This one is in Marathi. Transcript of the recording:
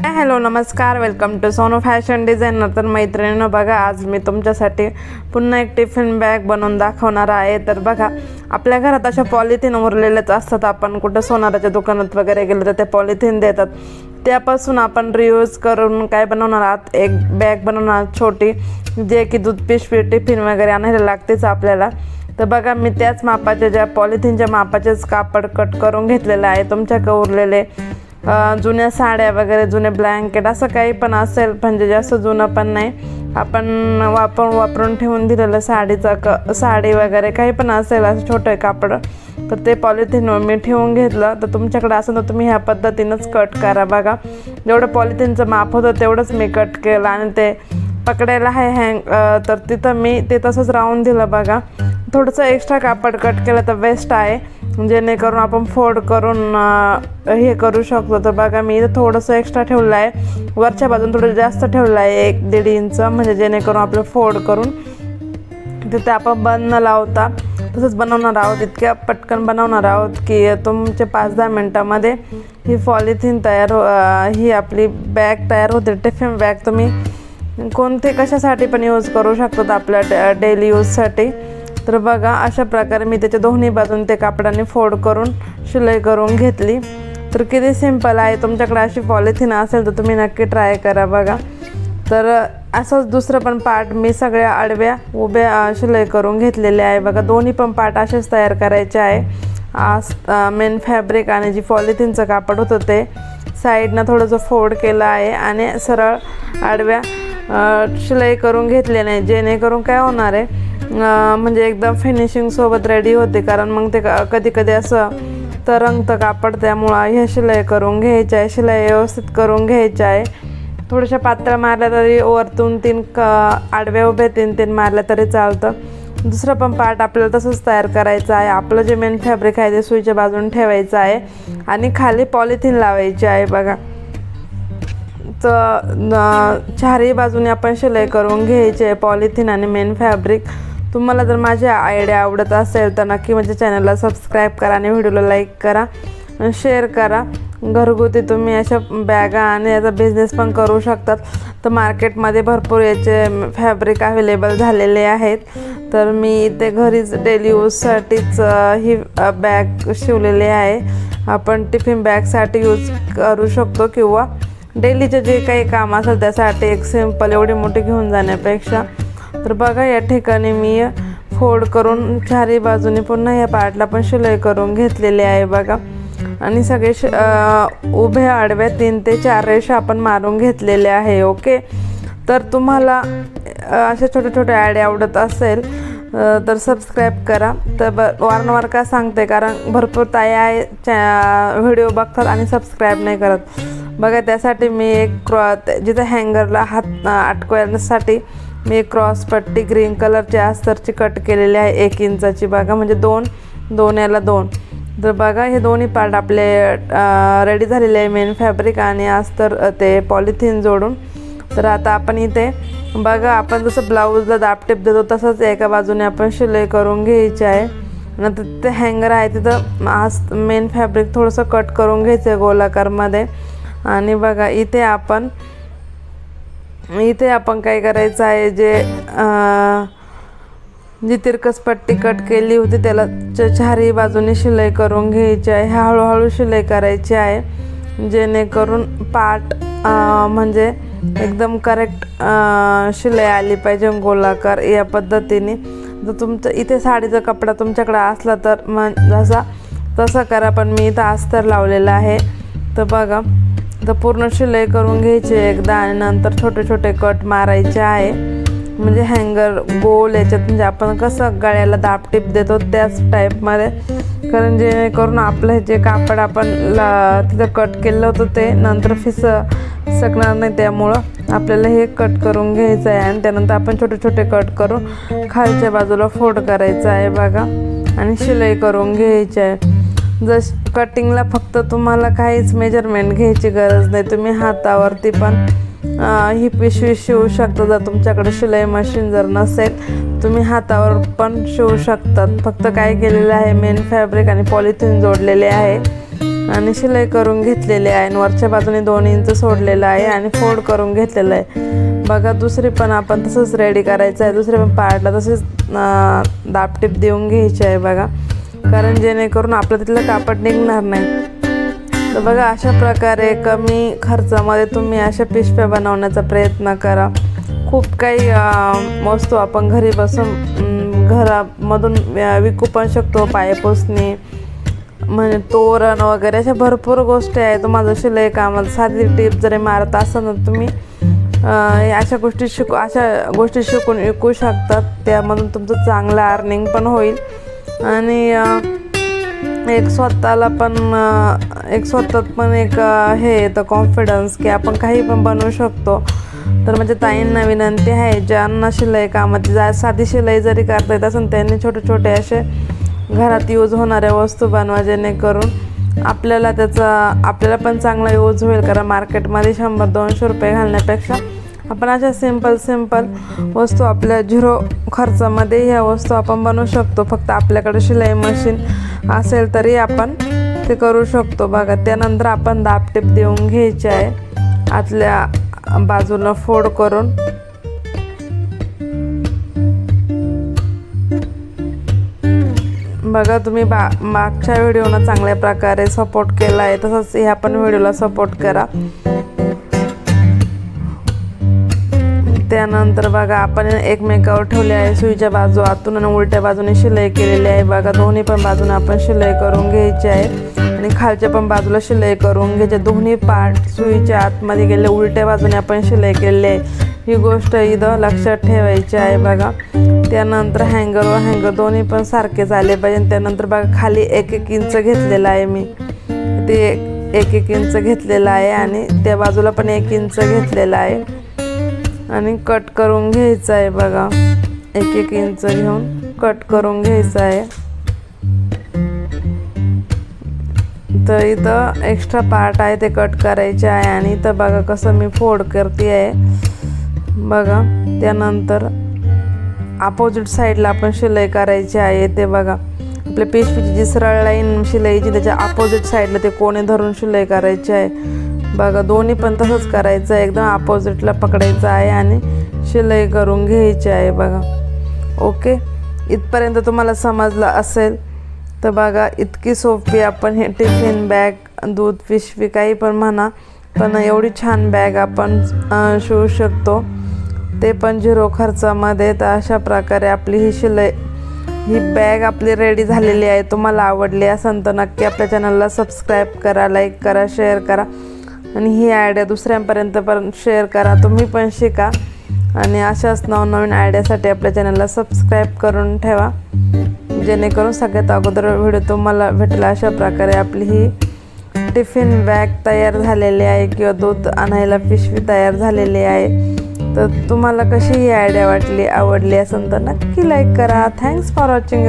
हॅलो नमस्कार, welcome to Sonu fashion designer. तर मैत्रिणींनो बघा, आज मी तुमच्यासाठी पुन्हा एक टिफिन बॅग बनवून दाखवणार आहे. तर बघा, आपल्या घरात अशा पॉलिथिन उरलेलेच असतात. आपण कुठं सोनाराच्या दुकानात वगैरे गेलो तर ते पॉलिथिन देतात, त्यापासून आपण रियूज करून काय बनवणार आहात, एक बॅग बनवणार छोटी, जे की दूध पिशवी टिफिन वगैरे आणायला लागतेच आपल्याला. तर बघा, मी त्याच मापाचे, ज्या पॉलिथिनच्या मापाचेच कापड कट करून घेतलेलं आहे. तुमच्याकडे उरलेले जुन्या साड्या वगैरे, जुने ब्लँकेट असं काही पण असेल, म्हणजे जास्त जुनं पण नाही, आपण वापरून ठेवून दिलेलं साडी वगैरे काही पण असेल असं छोटं कापड, तर ते पॉलिथिन मी ठेवून घेतलं. तर तुमच्याकडे असेल तर तुम्ही ह्या पद्धतीनंच कट करा. बघा, जेवढं पॉलिथिनचं माप होतं तेवढंच मी कट केलं आणि ते पकडायला आहे तर तिथं मी ते तसंच राहून दिलं. बघा, थोडंसं एक्स्ट्रा कापड कट केलं तर बेस्ट आहे, जेणेकरून आपण फोल्ड करून हे करू शकतो. तर बघा, मी इथं थोडंसं एक्स्ट्रा ठेवलं आहे, वरच्या बाजून थोडं जास्त ठेवलं आहे, 1-1.5 इंच, म्हणजे जेणेकरून आपलं फोल्ड करून तिथे आपण बंद न लावता तसंच बनवणार आहोत. इतक्या पटकन बनवणार आहोत की तुमचे 5-10 मिनटामध्ये ही पॉलिथिन ही आपली बॅग तयार होते. टिफिन बॅग तुम्ही कोणते कशासाठी पण यूज करू शकतात, आपल्या डेली यूजसाठी. तर बघा, अशा प्रकारे मी त्याच्या दोन्ही बाजून ते कापडाने फोल्ड करून शिलाई करून घेतली. तर किती सिंपल आहे. तुमच्याकडे अशी पॉलिथिन असेल तर तुम्ही नक्की ट्राय करा. बघा, तर असंच दुसरं पण पार्ट मी सगळ्या आडव्या उभ्या शिलाई करून घेतलेले आहे. बघा, दोन्ही पण पार्ट असेच तयार करायचे आहे. मेन फॅब्रिक आणि जी पॉलिथिनचं कापड होतं ते साईडनं थोडंसं फोल्ड केलं आहे आणि सरळ आडव्या शिलाई करून घेतले नाही, जेणेकरून काय होणार आहे, म्हणजे एकदम फिनिशिंगसोबत रेडी होते. कारण मग ते कधी कधी असं तरंगतं कापड, त्यामुळं हे शिलाई करून घ्यायची आहे. शिलाई व्यवस्थित करून घ्यायची आहे. थोड्याशा पातळ मारल्या तरी वरतून 3 आडव्या उभ्या 3-3 मारल्या तरी चालतं. दुसरं पण पार्ट आपल्याला तसंच तयार करायचं आहे. आपलं जे मेन फॅब्रिक आहे ते सुईच्या बाजून ठेवायचं आहे आणि खाली पॉलिथिन लावायची आहे. बघा, तर चारही बाजूने आपण शिलाई करून घ्यायची आहे, पॉलिथिन आणि मेन फॅब्रिक. तुम्हाला जर माझी आयडिया आवडत असेल तर नक्की माझ्या चॅनलला सबस्क्राईब करा आणि व्हिडिओला लाईक करा आणि शेअर करा. घरगुती तुम्ही अशा बॅगा आणि याचा बिझनेस पण करू शकतात. तर मार्केटमध्ये भरपूर याचे फॅब्रिक अवेलेबल झालेले आहेत. तर मी इथे घरीच डेली यूजसाठीच ही बॅग शिवलेली आहे. आपण टिफिन बॅगसाठी यूज करू शकतो किंवा डेलीचे जे काही काम असेल त्यासाठी एक सिंपल एवढी मोठी घेऊन जाण्यापेक्षा. तर बघा, या ठिकाणी मी फोल्ड करून चारही बाजूने पुन्हा या पार्टला पण शिलाई करून घेतलेली आहे. बघा, आणि सगळे उभ्या आडव्या 3 ते 4 रेषा आपण मारून घेतलेले आहे. ओके, तर तुम्हाला अशा छोटे छोटे आयडिया आवडत असेल तर सबस्क्राईब करा. तर वारंवार का सांगते, कारण भरपूर ताई व्हिडिओ बघतात आणि सबस्क्राईब नाही करत. बघा, त्यासाठी मी एक जिथे हँगरला हात अटकवण्यासाठी मी एक क्रॉस पट्टी ग्रीन कलरच्या अस्तरची कट केलेली आहे, 1 इंचाची. बघा, म्हणजे 2 याला 2. तर बघा, हे दोन्ही पार्ट आपले रेडी झालेले आहे, मेन फॅब्रिक आणि अस्तर ते पॉलिथिन जोडून. तर आता आपण इथे बघा, आपण जसं ब्लाऊजला दाबटेप देतो तसंच एका बाजूने आपण शिलाई करून घ्यायची आहे. नंतर तिथे हँगर आहे, तिथं मेन फॅब्रिक थोडंसं कट करून घ्यायचं आहे गोलाकारमध्ये. आणि बघा, इथे आपण काय करायचं आहे, जी तिरकस पट्टी कट केली होती त्याला चारही बाजूने शिलाई करून घ्यायची आहे. हळूहळू शिलाई करायची आहे, जेणेकरून पार्ट म्हणजे एकदम करेक्ट शिलाई आली पाहिजे गोलाकार, या पद्धतीने. जर तुमचं इथे साडीचा कपडा तुमच्याकडे असला तर तसं करा, पण मी इथं अस्तर लावलेलं आहे. तर बघा, तर पूर्ण शिलाई करून घ्यायची एकदा आणि नंतर छोटे छोटे कट मारायचे आहे, म्हणजे हँगर गोल याच्यात, म्हणजे आपण कसं गळ्याला दाबटीप देतो त्याच टाईपमध्ये. कारण जेणेकरून आपलं जे कापड आपण तिथं कट केलं होतं ते नंतर फिसकणार नाही, त्यामुळं आपल्याला हे कट करून घ्यायचं आहे. आणि त्यानंतर आपण छोटे छोटे कट करून खालच्या बाजूला फोल्ड करायचं आहे. बघा, आणि शिलाई करून घ्यायची आहे. कटिंगला फक्त तुम्हाला काहीच मेजरमेंट घ्यायची गरज नाही. तुम्ही हातावरती पण ही पिशवी शिवू शकता. जर तुमच्याकडे शिलाई मशीन जर नसेल, तुम्ही हातावर पण शिवू शकतात. फक्त काय केलेलं आहे, मेन फॅब्रिक आणि पॉलिथिन जोडलेले आहे आणि शिलाई करून घेतलेली आहे आणि वरच्या बाजूने 2 इंच सोडलेलं आहे आणि फोल्ड करून घेतलेलं आहे बघा. दुसरी पण आपण तसंच रेडी करायचं आहे. दुसऱ्या पण पार्टला तसेच दाबटीप देऊन घ्यायची आहे बघा, कारण जेणेकरून आपलं तिथलं कापड निघणार नाही. तर बघा अशा प्रकारे कमी खर्चामध्ये तुम्ही अशा पिशव्या बनवण्याचा प्रयत्न करा. खूप काही वस्तू आपण घरी बसून घरामधून विकू पण शकतो. पायपुसणी म्हणजे तोरण वगैरे अशा भरपूर गोष्टी आहेत. तुम्हाला शिलाई कामाला साधी टिप जरी मारत असाल ना तुम्ही, अशा गोष्टी शिकून विकू शकतात. त्यामधून तुमचं चांगलं अर्निंग पण होईल आणि एक स्वतःत पण एक हे येतं कॉन्फिडन्स की आपण काही पण बनवू शकतो. तर म्हणजे ताईंना विनंती आहे, ज्यांना शिलाई कामाची साधी शिलाई जरी करता येत असेल त्यांनी छोटे छोटे असे घरात यूज होणाऱ्या वस्तू बनवा, जेणेकरून आपल्याला पण चांगला यूज होईल. कारण मार्केटमध्ये 100-200 रुपये घालण्यापेक्षा आपण अशा सिंपल वस्तू आपल्या 0 खर्चामध्ये ह्या वस्तू आपण बनवू शकतो. फक्त आपल्याकडे शिलाई मशीन असेल तरी आपण ते करू शकतो बघा. त्यानंतर आपण दाबटीप देऊन घ्यायची आहे आतल्या बाजूला फोल्ड करून. बघा तुम्ही मागच्या व्हिडिओनं चांगल्या प्रकारे सपोर्ट केला आहे, तसंच ह्या पण व्हिडिओला सपोर्ट करा. त्यानंतर बघा आपण एकमेकावर ठेवले आहे. सुईच्या बाजू आतून आणि उलट्या बाजूने शिलाई केलेली आहे बघा. दोन्ही पण बाजूने आपण शिलाई करून घ्यायची आहे आणि खालच्या पण बाजूला शिलाई करून घ्यायची. दोन्ही पार्ट सुईच्या आतमध्ये गेले, उलट्या बाजूने आपण शिलाई केलेली आहे. ही गोष्ट इथं लक्षात ठेवायची आहे बघा. त्यानंतर हँगर दोन्ही पण सारखेच आले पाहिजे. त्यानंतर बघा खाली 1-1 इंच घेतलेला आहे मी, ते 1-1 इंच घेतलेला आहे आणि त्या बाजूला पण 1 इंच घेतलेला आहे आणि कट करून घ्यायचं आहे बघा. 1-1 इंच घेऊन कट करून घ्यायचं आहे. तर इथं एक्स्ट्रा पार्ट आहे ते कट करायचे आहे आणि इथं बघा कसं मी फोल्ड करते आहे बघा. त्यानंतर अपोजिट साईडला आपण शिलाई करायची आहे. ते बघा आपल्या पिशवीची जी सरळ लाईन शिलाईची त्याच्या अपोजिट साईडला ते कोणे धरून शिलाई करायची आहे बघा. दोन्ही पण तसंच करायचं आहे, एकदम अपोजिटला पकडायचं आहे आणि शिलाई करून घ्यायची आहे बघा. ओके, इथपर्यंत तुम्हाला समजलं असेल तर बघा इतकी सोपी आपण हे टिफिन बॅग, दूध पिशवी काही पण म्हणा, पण एवढी छान बॅग आपण शिवू शकतो, ते पण 0 खर्चामध्ये. तर अशा प्रकारे आपली ही बॅग आपली रेडी झालेली आहे. तुम्हाला आवडली असेल तर नक्की आपल्या चॅनलला सबस्क्राईब करा, लाईक करा, शेअर करा आणि ही आयडिया दुसऱ्यांपर्यंत पण शेअर करा. तुम्ही पण शिका आणि अशाच नवनवीन आयडियासाठी आपल्या चॅनलला सबस्क्राईब करून ठेवा, जेणेकरून सगळ्यात अगोदर व्हिडिओ तुम्हाला भेटेल. अशा प्रकारे आपली ही टिफिन बॅग तयार झालेली आहे किंवा दूध आणायला पिशवी तयार झालेली आहे. तर तुम्हाला कशी ही आयडिया आवडली असेल तर नक्की लाईक करा. Thanks for watching.